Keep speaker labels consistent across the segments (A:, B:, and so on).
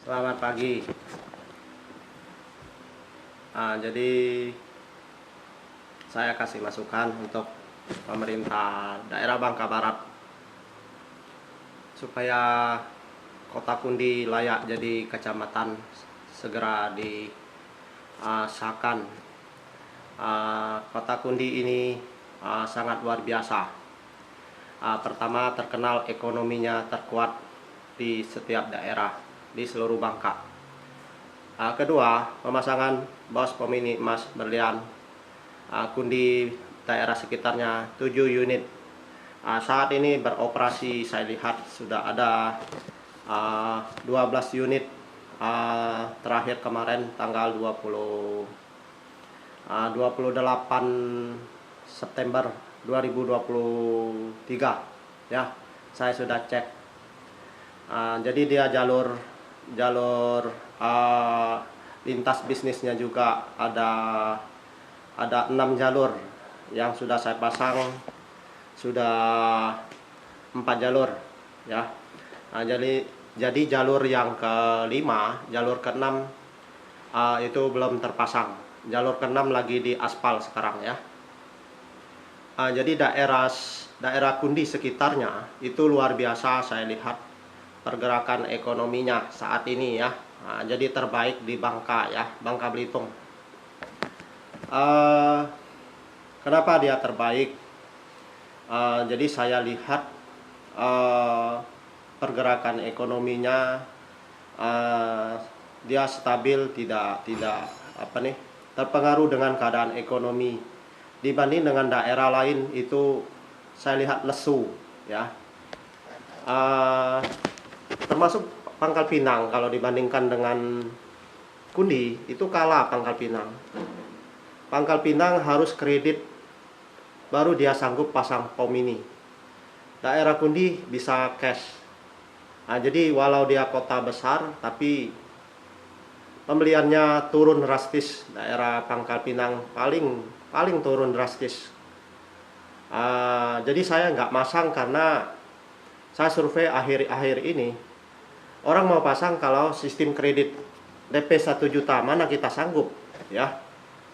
A: Selamat pagi. Jadi saya kasih masukan untuk pemerintah daerah Bangka Barat supaya Kota Kundi layak jadi kecamatan, segera disahkan. Kota Kundi ini sangat luar biasa. Pertama, terkenal ekonominya terkuat di setiap daerah di seluruh Bangka. Kedua, pemasangan bos pemini emas berlian Kundi daerah sekitarnya 7 unit. Saat ini beroperasi, saya lihat sudah ada 12 unit. Terakhir kemarin tanggal 28 September 2023 ya, saya sudah cek. Jadi dia jalur lintas bisnisnya juga ada 6 jalur yang sudah saya pasang, sudah 4 jalur ya. Jadi jalur yang kelima, jalur keenam itu belum terpasang. Jalur keenam lagi di aspal sekarang ya. Jadi daerah Kundi sekitarnya itu luar biasa, saya lihat pergerakan ekonominya saat ini ya. Jadi terbaik di Bangka ya, Bangka Belitung. Kenapa dia terbaik? Jadi saya lihat pergerakan ekonominya dia stabil, tidak terpengaruh dengan keadaan ekonomi. Dibanding dengan daerah lain itu saya lihat lesu ya. Termasuk Pangkal Pinang, kalau dibandingkan dengan Kundi itu kalah Pangkal Pinang. Pangkal Pinang harus kredit baru dia sanggup pasang pom ini. Daerah Kundi bisa cash. Jadi walau dia kota besar tapi pembeliannya turun drastis. Daerah Pangkal Pinang paling turun drastis. Jadi saya nggak masang karena saya survei akhir-akhir ini, orang mau pasang kalau sistem kredit DP 1 juta, mana kita sanggup ya.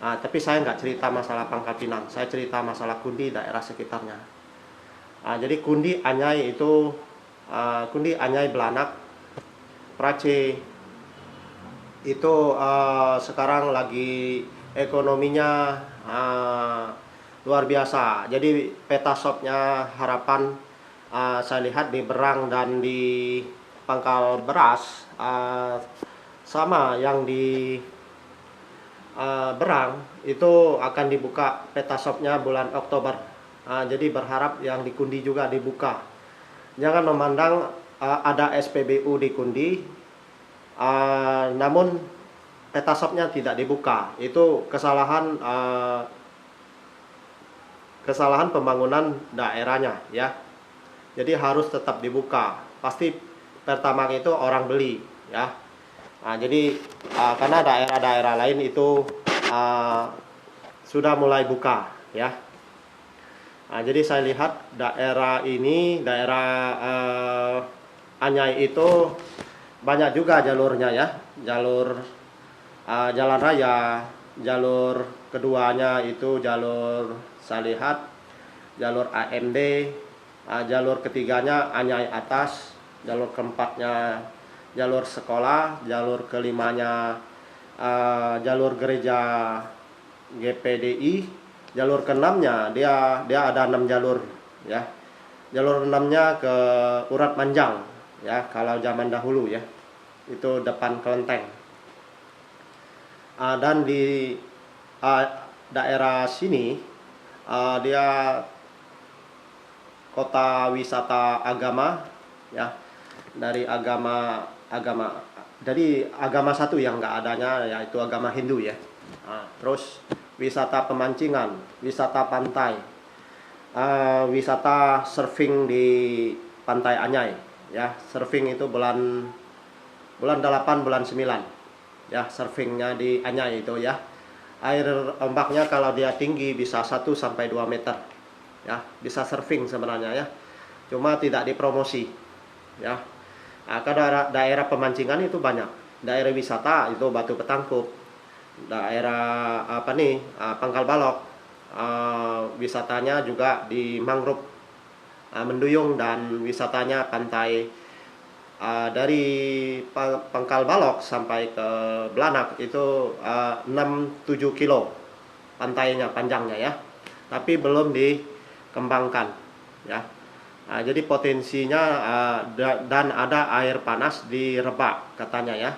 A: Tapi saya nggak cerita masalah Pangkal Pinang, saya cerita masalah Kundi daerah sekitarnya. Jadi Kundi Anyai itu Kundi Anyai Belanak Prace itu sekarang lagi ekonominya luar biasa. Jadi peta shopnya Harapan, saya lihat di Berang dan di Pangkal Beras sama yang di Berang itu akan dibuka peta shopnya bulan Oktober. Jadi berharap yang di Kundi juga dibuka. Jangan memandang ada SPBU di Kundi, namun peta shopnya tidak dibuka. Itu kesalahan pembangunan daerahnya ya. Jadi harus tetap dibuka. Pasti pertama itu orang beli ya. Jadi karena daerah-daerah lain itu sudah mulai buka ya. Jadi saya lihat daerah ini, daerah Anyai itu banyak juga jalurnya ya. Jalur jalan raya, jalur keduanya itu jalur saya lihat jalur AMD, jalur ketiganya Anyai Atas, jalur keempatnya jalur sekolah, jalur kelimanya jalur gereja GPDI, jalur keenamnya dia ada 6 jalur ya. Jalur 6-nya ke Urat Manjang ya, kalau zaman dahulu ya. Itu depan Kelenteng. Dan di daerah sini dia kota wisata agama ya. Dari agama jadi agama satu yang nggak adanya yaitu agama Hindu ya. Terus wisata pemancingan, wisata pantai, wisata surfing di Pantai Anyai ya. Surfing itu bulan 8 bulan 9 ya, surfingnya di Anyai itu ya. Air ombaknya kalau dia tinggi bisa 1 sampai 2 meter ya. Bisa surfing sebenarnya ya, cuma tidak dipromosi ya. Ke daerah pemancingan itu banyak, daerah wisata itu Batu Petangkup, daerah apa nih, Pangkal Balok, wisatanya juga di mangrove, Menduyung, dan wisatanya pantai, dari Pangkal Balok sampai ke Blanak itu 6-7 kilo pantainya, panjangnya ya, tapi belum dikembangkan ya. Jadi potensinya, dan ada air panas di Rebak katanya ya.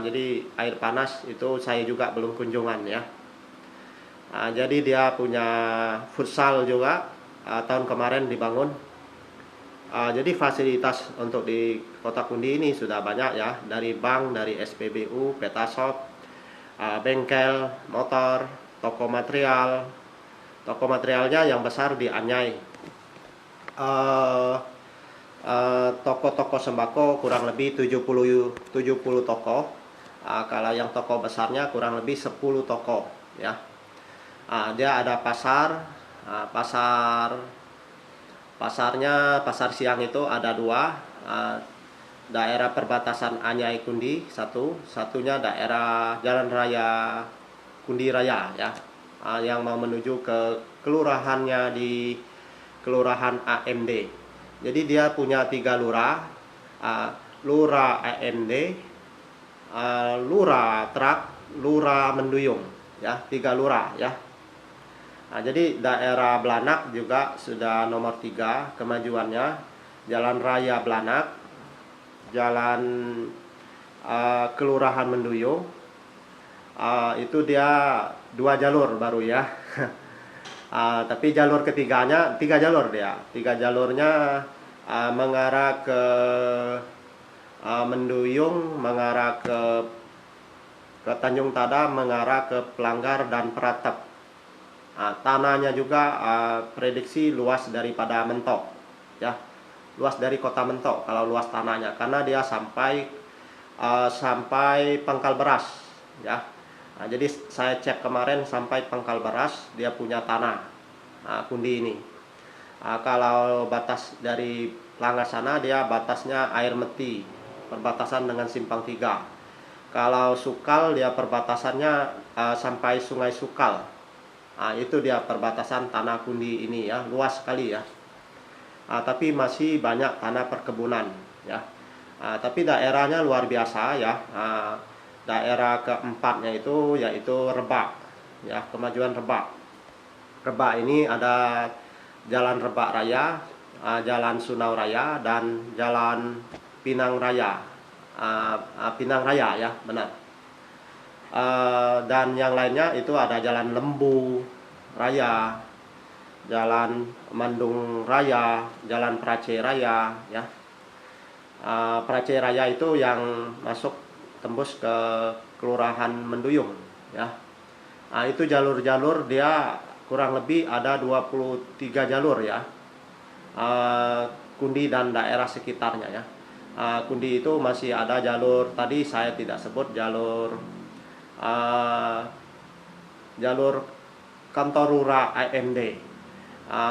A: Jadi air panas itu saya juga belum kunjungan ya. Jadi dia punya futsal juga, tahun kemarin dibangun. Jadi fasilitas untuk di Kota Kundi ini sudah banyak ya, dari bank, dari SPBU, Petashop, bengkel motor, toko material. Toko materialnya yang besar di Anyai. Toko-toko sembako kurang lebih 70 toko. Kalau yang toko besarnya kurang lebih 10 toko ya. Dia ada pasar, pasarnya pasar siang itu ada 2, daerah perbatasan Anyai Kundi satunya daerah Jalan Raya Kundi Raya ya, yang mau menuju ke kelurahannya di Kelurahan AMD. Jadi dia punya 3 lurah, Lurah AMD, Lurah Trak, Lurah Menduyung ya, 3 lurah ya. Jadi daerah Blanak juga sudah nomor 3 kemajuannya. Jalan Raya Blanak, Jalan Kelurahan Menduyung, itu dia 2 jalur baru ya. Tapi jalur ketiganya 3 jalur dia. 3 jalurnya mengarah ke Menduyung, mengarah ke Tanjung Tada, mengarah ke Pelanggar dan Pratap. Tanahnya juga prediksi luas daripada Mentok ya. Luas dari Kota Mentok kalau luas tanahnya, karena dia sampai Pangkal Beras ya. Jadi saya cek kemarin sampai Pangkal Beras dia punya tanah, Kundi ini. Kalau batas dari Pelanggar sana dia batasnya Air Meti, perbatasan dengan Simpang 3. Kalau Sukal dia perbatasannya sampai Sungai Sukal. Itu dia perbatasan tanah Kundi ini ya, luas sekali ya. Tapi masih banyak tanah perkebunan ya. Tapi daerahnya luar biasa ya. Daerah keempatnya itu yaitu Rebak ya, kemajuan Rebak. Rebak ini ada Jalan Rebak Raya, Jalan Sunau Raya, dan Jalan Pinang Raya. Pinang Raya ya, benar. Dan yang lainnya itu ada Jalan Lembu Raya, Jalan Mandung Raya, Jalan Prace Raya ya. Prace Raya itu yang masuk tembus ke Kelurahan Menduyung ya. Itu jalur-jalur dia kurang lebih ada 23 jalur ya, Kundi dan daerah sekitarnya ya. Kundi itu masih ada jalur tadi saya tidak sebut, jalur kantor lurah AMD.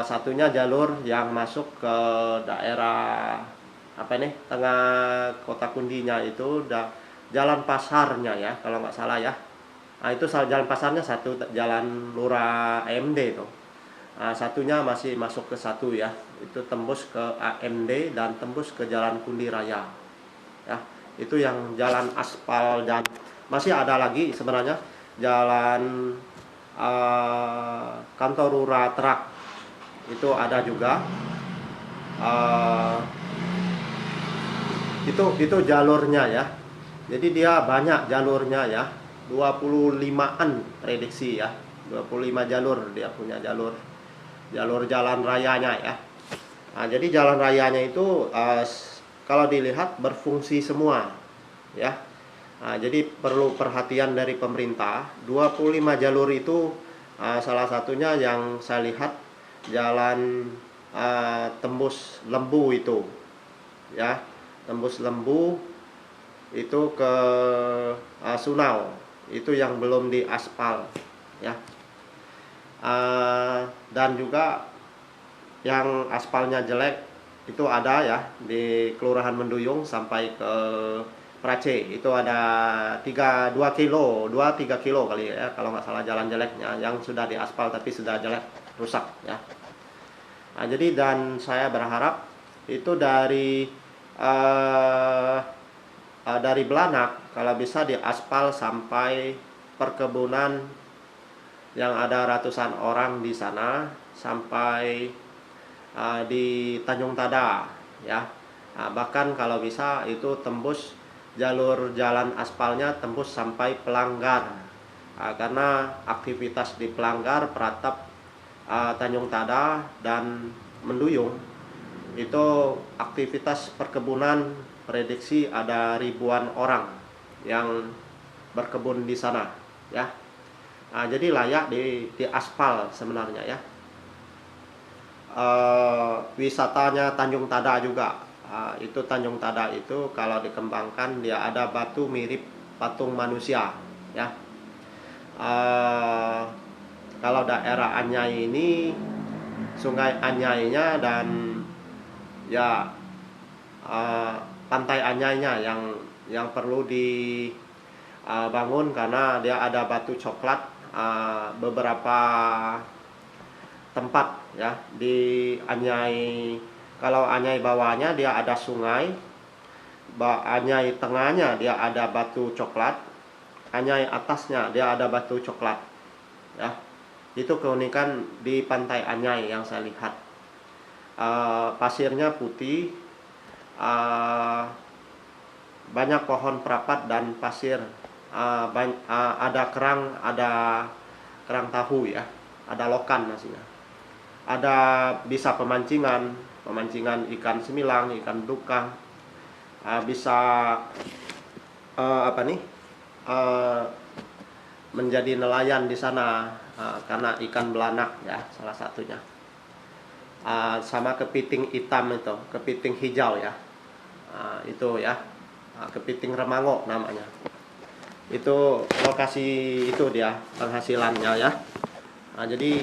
A: Satunya jalur yang masuk ke daerah apa nih, tengah Kota Kundinya itu Jalan Pasarnya ya, kalau nggak salah ya. Itu jalan pasarnya satu, jalan lurah AMD itu. Satunya masih masuk ke satu ya, itu tembus ke AMD dan tembus ke Jalan Kundi Raya ya. Itu yang jalan aspal, dan masih ada lagi sebenarnya jalan kantor lurah Trak itu ada juga. Itu jalurnya ya. Jadi dia banyak jalurnya ya, 25-an prediksi ya, 25 jalur dia punya, jalur jalan rayanya ya. Jadi jalan rayanya itu kalau dilihat berfungsi semua ya. Jadi perlu perhatian dari pemerintah. 25 jalur itu salah satunya yang saya lihat jalan tembus Lembu itu ya, tembus Lembu itu ke Sunau, itu yang belum diaspal ya. Dan juga yang aspalnya jelek itu ada ya di Kelurahan Menduyung sampai ke Prace itu ada 2-3 kilo kali ya kalau nggak salah jalan jeleknya yang sudah diaspal tapi sudah jelek rusak ya. Nah, jadi dan saya berharap itu dari Belanak kalau bisa diaspal sampai perkebunan yang ada ratusan orang di sana sampai di Tanjung Tada ya. Nah, bahkan kalau bisa itu tembus jalur jalan aspalnya tembus sampai Pelanggar. Karena aktivitas di Pelanggar, Pratap, Tanjung Tada dan Menduyung itu aktivitas perkebunan, prediksi ada ribuan orang yang berkebun di sana ya. Nah, jadi layak di aspal sebenarnya ya. Wisatanya Tanjung Tada juga. Itu Tanjung Tada itu kalau dikembangkan dia ada batu mirip patung manusia ya. Kalau daerah Anyai ini Sungai Anyainya dan ya Pantai Anyainya yang perlu dibangun karena dia ada batu coklat beberapa tempat ya di Anyai. Kalau Anyai bawahnya dia ada sungai, Anyai tengahnya dia ada batu coklat, Anyai atasnya dia ada batu coklat ya. Itu keunikan di Pantai Anyai yang saya lihat. Pasirnya putih, banyak pohon perapat dan pasir, ada kerang tahu ya, ada lokan maksudnya, ada bisa pemancingan ikan semilang, ikan dukang, bisa menjadi nelayan di sana karena ikan belanak ya salah satunya. Sama kepiting hitam itu, kepiting hijau ya, itu ya, kepiting remango namanya. Itu lokasi itu dia penghasilannya ya. Jadi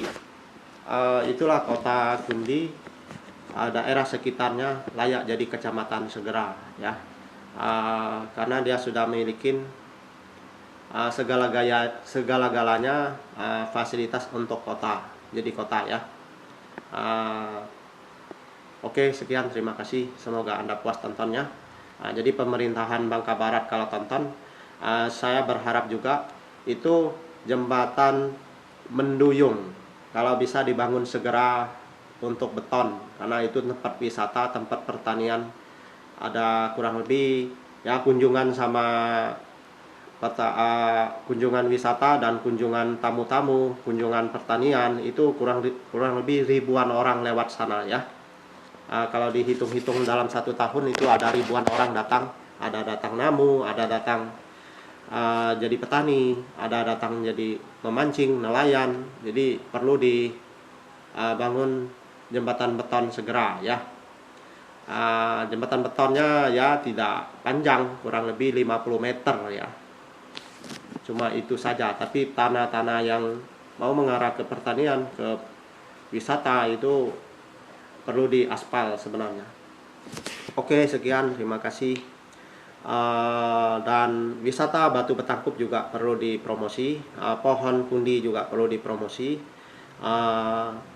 A: itulah kota Kundi, daerah sekitarnya layak jadi kecamatan segera ya, karena dia sudah memiliki segala-galanya fasilitas untuk kota, jadi kota ya. Oke, sekian, terima kasih, semoga Anda puas tontonnya. Jadi pemerintahan Bangka Barat kalau tonton, saya berharap juga itu jembatan Menduyung kalau bisa dibangun segera untuk beton, karena itu tempat wisata, tempat pertanian, ada kurang lebih ya kunjungan sama kunjungan wisata dan kunjungan tamu-tamu, kunjungan pertanian itu kurang lebih ribuan orang lewat sana ya. Kalau dihitung-hitung dalam 1 tahun itu ada ribuan orang datang, ada datang namu, ada datang jadi petani, ada datang jadi memancing, nelayan. Jadi perlu dibangun jembatan beton segera ya. Jembatan betonnya ya tidak panjang, kurang lebih 50 meter ya. Cuma itu saja, tapi tanah-tanah yang mau mengarah ke pertanian, ke wisata itu perlu diaspal sebenarnya. Oke, sekian, terima kasih. Dan wisata Batu Betangkup juga perlu dipromosi, pohon Kundi juga perlu dipromosi,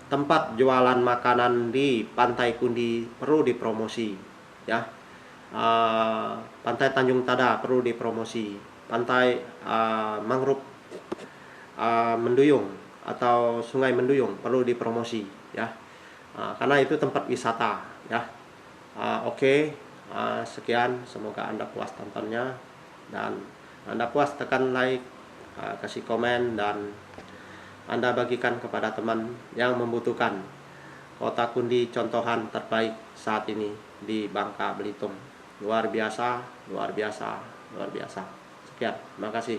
A: tempat jualan makanan di Pantai Kundi perlu dipromosi ya. Pantai Tanjung Tada perlu dipromosi, Pantai Mangrove Menduyung atau Sungai Menduyung perlu dipromosi ya, karena itu tempat wisata ya. Oke, sekian, semoga Anda puas tontonnya, dan Anda puas tekan like, kasih komen, dan Anda bagikan kepada teman yang membutuhkan. Kota Kundi contohan terbaik saat ini di Bangka Belitung, luar biasa, luar biasa, luar biasa. Sekian, terima kasih.